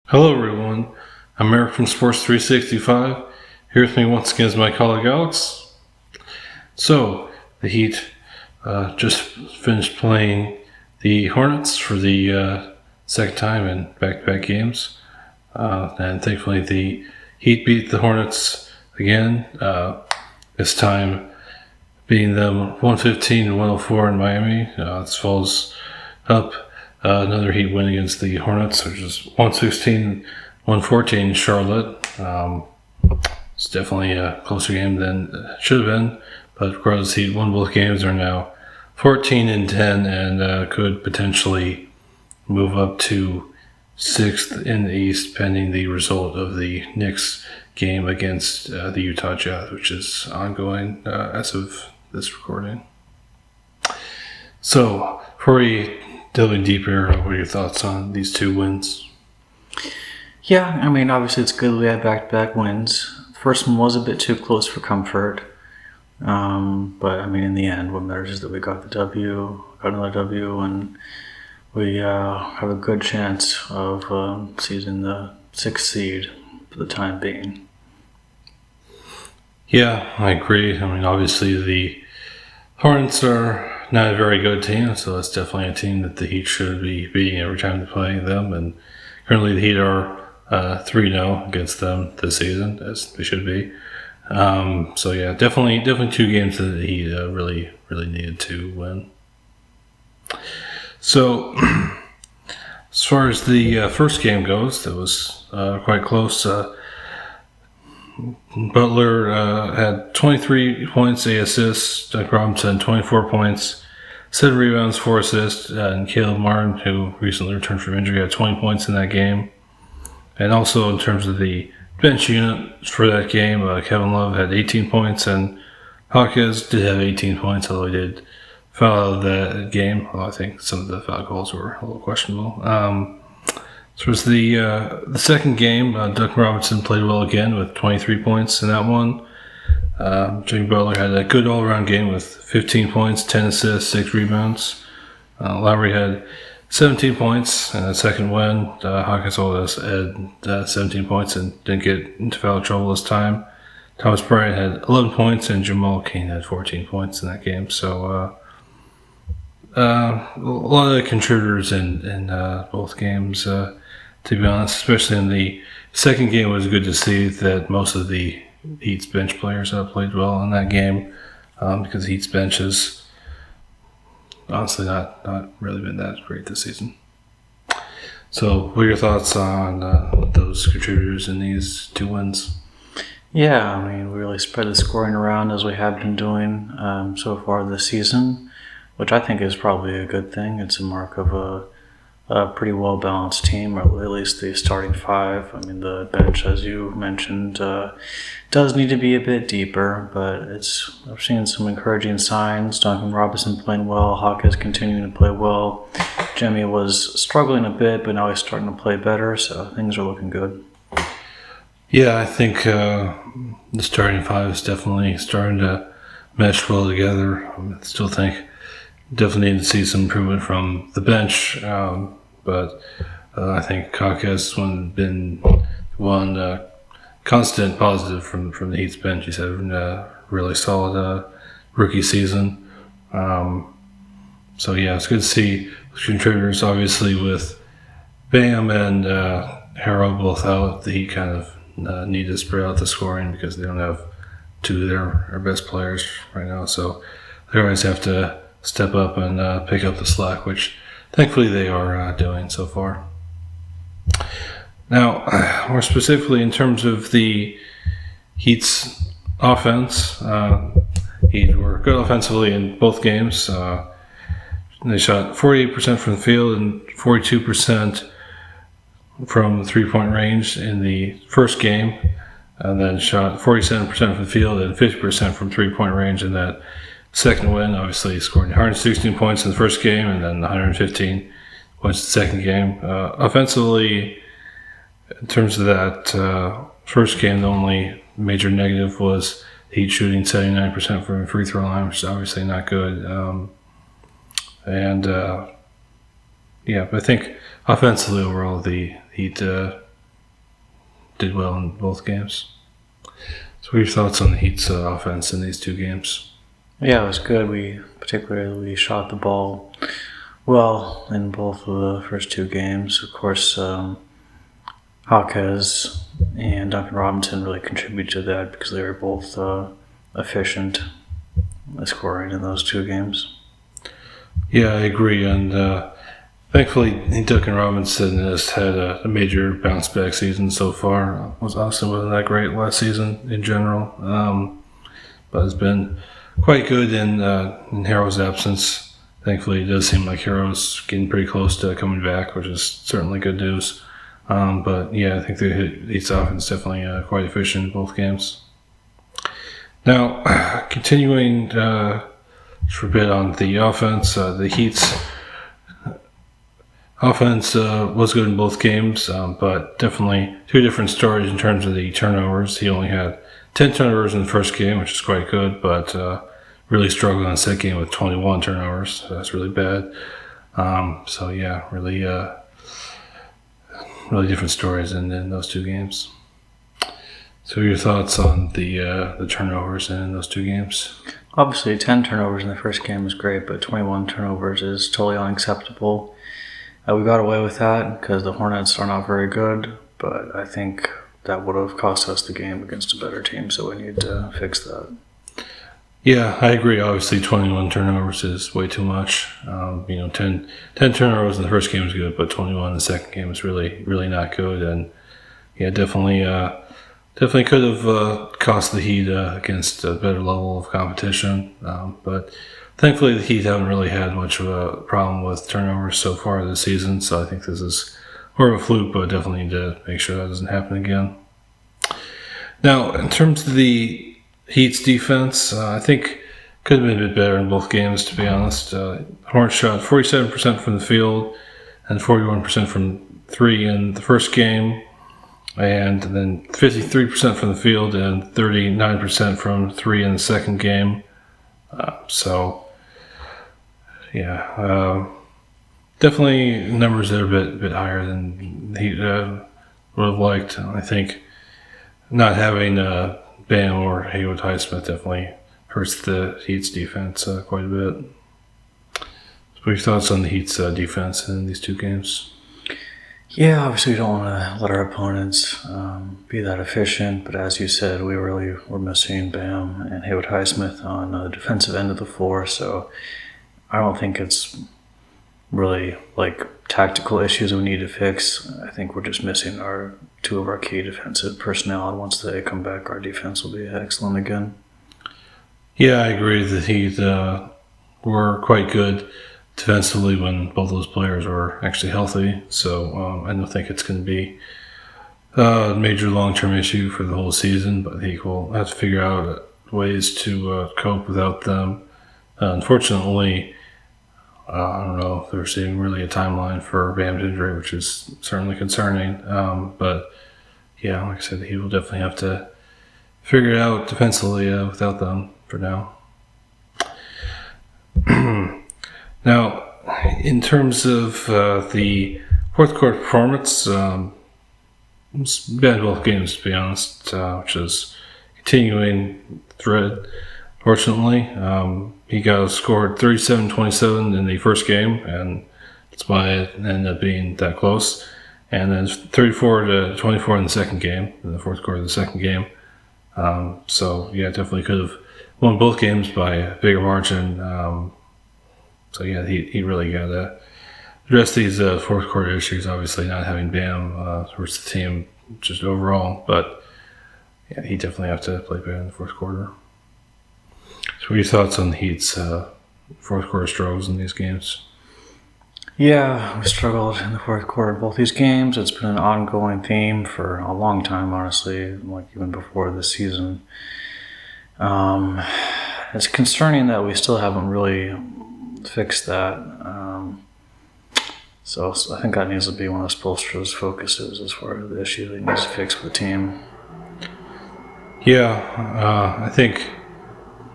Hello everyone, I'm Eric from Sports 365. Here with me once again is my colleague Alex. So, the Heat just finished playing the Hornets for the second time in back-to-back games. And thankfully the Heat beat the Hornets again, this time beating them 115 to 104 in Miami. This follows up another Heat win against the Hornets, which is 116-114 in Charlotte. It's definitely a closer game than it should have been, but regardless, Heat won both games. They're now 14-10 and could potentially move up to 6th in the East, pending the result of the Knicks game against the Utah Jazz, which is ongoing as of this recording. So, before we delving deeper, what are your thoughts on these two wins? Yeah, I mean, obviously it's good we had back-to-back wins. The first one was a bit too close for comfort. But, I mean, in the end, what matters is that we got another W, and we have a good chance of seizing the 6th seed for the time being. Yeah, I agree. I mean, obviously the Hornets are not a very good team, so it's definitely a team that the Heat should be beating every time they play them. And currently the Heat are 3-0 against them this season, as they should be. So yeah, definitely two games that the Heat really needed to win. So as far as the first game goes, that was quite close. Butler had 23 points, 8 assists. Doug Robinson, 24 points, 7 rebounds, 4 assists. And Caleb Martin, who recently returned from injury, had 20 points in that game. And also in terms of the bench unit for that game, Kevin Love had 18 points, and Hawkins did have 18 points, although he did foul out of that game. Although I think some of the foul calls were a little questionable. So it was the second game. Doug Robinson played well again with 23 points in that one. Jimmy Butler had a good all-around game with 15 points, 10 assists, 6 rebounds. Lowry had 17 points in that second win. Hawkins also had 17 points and didn't get into foul trouble this time. Thomas Bryant had 11 points, and Jamal Cain had 14 points in that game. So a lot of contributors in both games. To be honest, especially in the second game, it was good to see that most of the Heat's bench players played well in that game, because the Heat's bench has honestly not really been that great this season. So what are your thoughts on those contributors in these two wins? Yeah, I mean, we really spread the scoring around as we have been doing so far this season, which I think is probably a good thing. It's a mark of a pretty well-balanced team, or at least the starting five. I mean, the bench, as you mentioned, does need to be a bit deeper, but I've seen some encouraging signs. Duncan Robinson playing well, Hawkins continuing to play well. Jimmy was struggling a bit, but now he's starting to play better, so things are looking good. Yeah, I think the starting five is definitely starting to mesh well together. I still think definitely need to see some improvement from the bench, but I think Hawkins has been one constant positive from the Heat's bench. He's having a really solid rookie season. So yeah, it's good to see contributors. Obviously, with Bam and Harrell both out, the Heat kind of need to spread out the scoring because they don't have two of their best players right now. So they always have to step up and pick up the slack, which thankfully they are doing so far. Now, more specifically in terms of the Heat's offense, Heat were good offensively in both games. They shot 48% from the field and 42% from three-point range in the first game, and then shot 47% from the field and 50% from three-point range in that second win. Obviously, scored 116 points in the first game and then 115 points in the second game. Offensively, in terms of that first game, the only major negative was Heat shooting 79% from the free throw line, which is obviously not good. But I think offensively overall, the Heat did well in both games. So, what are your thoughts on the Heat's offense in these two games? Yeah, it was good. We particularly shot the ball well in both of the first two games. Of course, Hawkes and Duncan Robinson really contributed to that because they were both efficient scoring in those two games. Yeah, I agree. And thankfully, Duncan Robinson has had a major bounce back season so far. Austin wasn't that great last season in general, but has been quite good in Harrow's absence. Thankfully, it does seem like Harrow's getting pretty close to coming back, which is certainly good news. But yeah, I think the Heat's offense is definitely quite efficient in both games. Now, continuing for a bit on the offense, the Heat's offense was good in both games, but definitely two different stories in terms of the turnovers. He only had 10 turnovers in the first game, which is quite good, but really struggled in the second game with 21 turnovers. So that's really bad. So yeah, really different stories in those two games. So your thoughts on the turnovers in those two games? Obviously, 10 turnovers in the first game was great, but 21 turnovers is totally unacceptable. We got away with that because the Hornets are not very good, but I think that would have cost us the game against a better team, so we need to fix that. Yeah, I agree. Obviously, 21 turnovers is way too much. 10 turnovers in the first game was good, but 21 in the second game was really not good. And yeah, definitely could have cost the Heat against a better level of competition. But thankfully, the Heat haven't really had much of a problem with turnovers so far this season. So I think this is more of a fluke, but definitely need to make sure that doesn't happen again. Now, in terms of the Heat's defense, I think could have been a bit better in both games, to be honest. Hornets shot 47% from the field and 41% from three in the first game, and then 53% from the field and 39% from three in the second game. Definitely numbers that are a bit higher than he would have liked. I think not having Bam or Haywood Highsmith definitely hurts the Heat's defense quite a bit. So what are your thoughts on the Heat's defense in these two games? Yeah, obviously we don't want to let our opponents be that efficient, but as you said, we really were missing Bam and Haywood Highsmith on the defensive end of the floor, so I don't think it's really like tactical issues we need to fix. I think we're just missing two of our key defensive personnel, and once they come back, our defense will be excellent again. Yeah, I agree that Heat were quite good defensively when both those players were actually healthy. So I don't think it's going to be a major long-term issue for the whole season, but I think we'll have to figure out ways to cope without them. Unfortunately, I don't know if they're seeing really a timeline for Bam's injury, which is certainly concerning. But yeah, like I said, he will definitely have to figure it out defensively without them for now. Now, in terms of the fourth quarter performance, it's bad both games, to be honest, which is continuing thread. Fortunately, he got scored 37-27 in the first game, and that's why it ended up being that close. And then 34-24 in the second game, in the fourth quarter of the second game. So yeah, definitely could have won both games by a bigger margin. So yeah, he really got to address these fourth quarter issues. Obviously, not having Bam hurts the team just overall, but yeah, he definitely have to play better in the fourth quarter. So, what are your thoughts on the Heat's fourth quarter struggles in these games? Yeah, we struggled in the fourth quarter of both these games. It's been an ongoing theme for a long time, honestly, like even before this season. It's concerning that we still haven't really fixed that. So I think that needs to be one of Spoelstra's focuses as far as the issue that he needs to fix with the team. Yeah, I think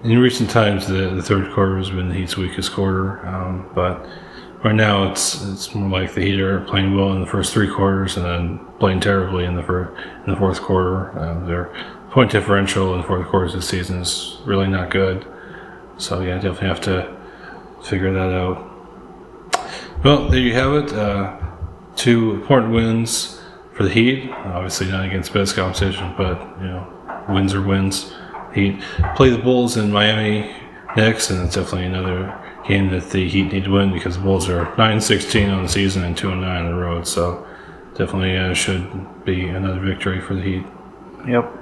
in recent times the third quarter has been the Heat's weakest quarter, but right now it's more like the Heat are playing well in the first 3 quarters and then playing terribly in the fourth quarter. Their point differential in the fourth quarters this season is really not good. So yeah, definitely have to figure that out. Well, there you have it. 2 important wins for the Heat. Obviously not against best competition, but wins are wins. Heat play the Bulls in Miami next, and it's definitely another game that the Heat need to win because the Bulls are 9-16 on the season and 2-9 on the road. So definitely should be another victory for the Heat. Yep.